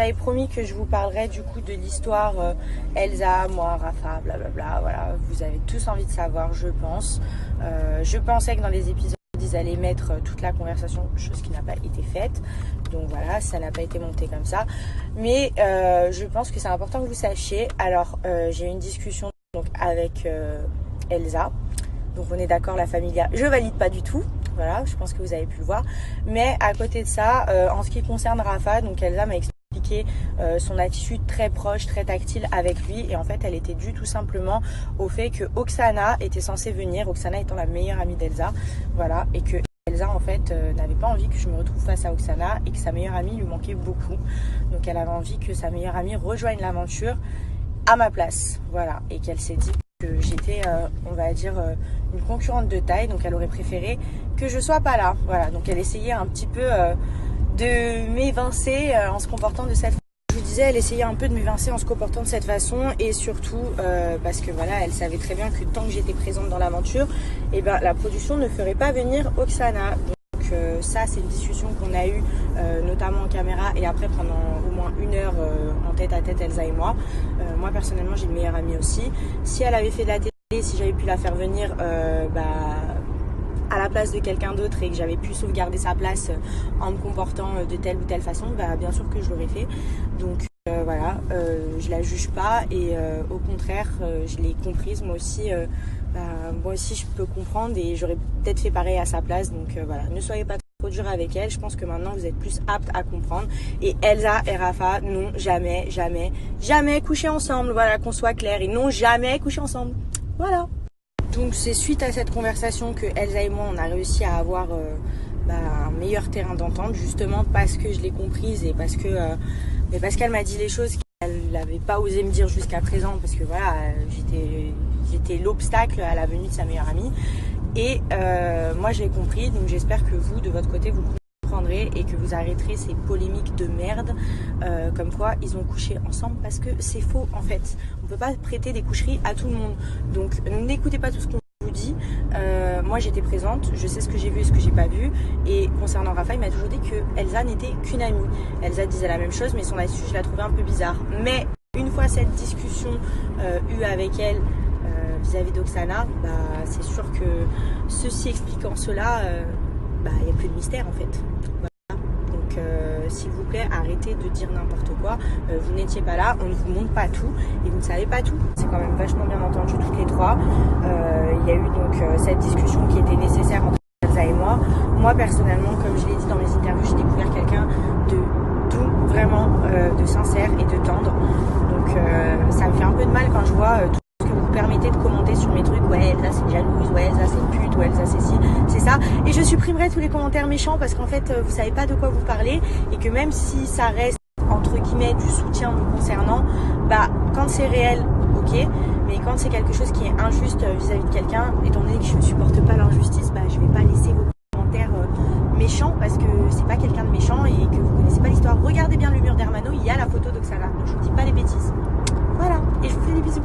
avais promis que je vous parlerais du coup de l'histoire Elsa, moi, Rafa, blablabla. Voilà, vous avez tous envie de savoir, je pense. Je pensais que dans les épisodes, ils allaient mettre toute la conversation, chose qui n'a pas été faite. Donc voilà, ça n'a pas été monté comme ça. Mais je pense que c'est important que vous sachiez. Alors, j'ai eu une discussion donc, avec Elsa. Donc on est d'accord, la familia, je valide pas du tout. Voilà, je pense que vous avez pu le voir. Mais à côté de ça, en ce qui concerne Rafa, donc Elsa m'a expliqué son attitude très proche, très tactile avec lui. Et en fait, elle était due tout simplement au fait que Oksana était censée venir, Oksana étant la meilleure amie d'Elsa. Voilà, et que Elsa en fait n'avait pas envie que je me retrouve face à Oksana et que sa meilleure amie lui manquait beaucoup. Donc elle avait envie que sa meilleure amie rejoigne l'aventure à ma place. Voilà, et qu'elle s'est dit que j'étais, on va dire, une concurrente de taille, donc elle aurait préféré que je sois pas là. Voilà, donc elle essayait un petit peu de m'évincer en se comportant de cette façon. Je vous disais, elle essayait un peu de m'évincer en se comportant de cette façon et surtout parce que voilà, elle savait très bien que tant que j'étais présente dans l'aventure, et ben la production ne ferait pas venir Oksana. Donc ça, c'est une discussion qu'on a eue notamment en caméra et après pendant au moins 1 heure en tête à tête, Elsa et moi. Moi personnellement, j'ai une meilleure amie aussi. Si elle avait fait de la télé, si j'avais pu la faire venir à la place de quelqu'un d'autre et que j'avais pu sauvegarder sa place en me comportant de telle ou telle façon, bah, bien sûr que je l'aurais fait. Donc voilà, je la juge pas et au contraire, je l'ai comprise moi aussi. Moi aussi je peux comprendre et j'aurais peut-être fait pareil à sa place. Donc voilà, ne soyez pas trop dur avec elle. Je pense que maintenant vous êtes plus apte à comprendre. Et Elsa et Rafa n'ont jamais, jamais, jamais couché ensemble. Voilà, qu'on soit clair, ils n'ont jamais couché ensemble. Voilà. Donc c'est suite à cette conversation que Elsa et moi on a réussi à avoir un meilleur terrain d'entente, justement parce que je l'ai comprise et parce qu'elle m'a dit les choses qu'elle n'avait pas osé me dire jusqu'à présent, parce que voilà, j'étais l'obstacle à la venue de sa meilleure amie. Et moi je l'ai compris, donc j'espère que vous de votre côté vous comprendrez et que vous arrêterez ces polémiques de merde comme quoi ils ont couché ensemble, parce que c'est faux en fait. On peut pas prêter des coucheries à tout le monde, donc n'écoutez pas tout ce qu'on vous dit. Moi j'étais présente, je sais ce que j'ai vu et ce que j'ai pas vu, et concernant Rafa, il m'a toujours dit que Elsa n'était qu'une amie. Elsa disait la même chose, mais son attitude je la trouvais un peu bizarre. Mais une fois cette discussion eue avec elle vis-à-vis d'Oksana, c'est sûr que ceci expliquant cela, il n'y a plus de mystère en fait. Voilà. Donc s'il vous plaît, arrêtez de dire n'importe quoi. Vous n'étiez pas là, on ne vous montre pas tout et vous ne savez pas tout. C'est quand même vachement bien entendu toutes les trois. Il y a eu donc cette discussion qui était nécessaire entre Elsa et moi. Moi personnellement, comme je l'ai dit dans mes interviews, j'ai découvert quelqu'un de doux, vraiment de sincère et de tendre. Donc ça me fait un peu de mal quand je vois tout ce que vous permettez de commenter sur mes trucs. Ouais, Elsa c'est jalouse, ouais, Elsa c'est une pute, ouais, Elsa c'est ci, c'est ça. Et je supprimerai tous les commentaires méchants parce qu'en fait vous savez pas de quoi vous parlez, et que même si ça reste entre guillemets du soutien me concernant, quand c'est réel, ok, mais quand c'est quelque chose qui est injuste vis-à-vis de quelqu'un, étant donné que je ne supporte pas l'injustice, je vais pas laisser vos commentaires méchants parce que c'est pas quelqu'un de méchant et que vous connaissez pas l'histoire. Regardez bien le mur d'Hermano, il y a la photo d'Oksana, donc je vous dis pas des bêtises. Voilà, et je vous fais des bisous.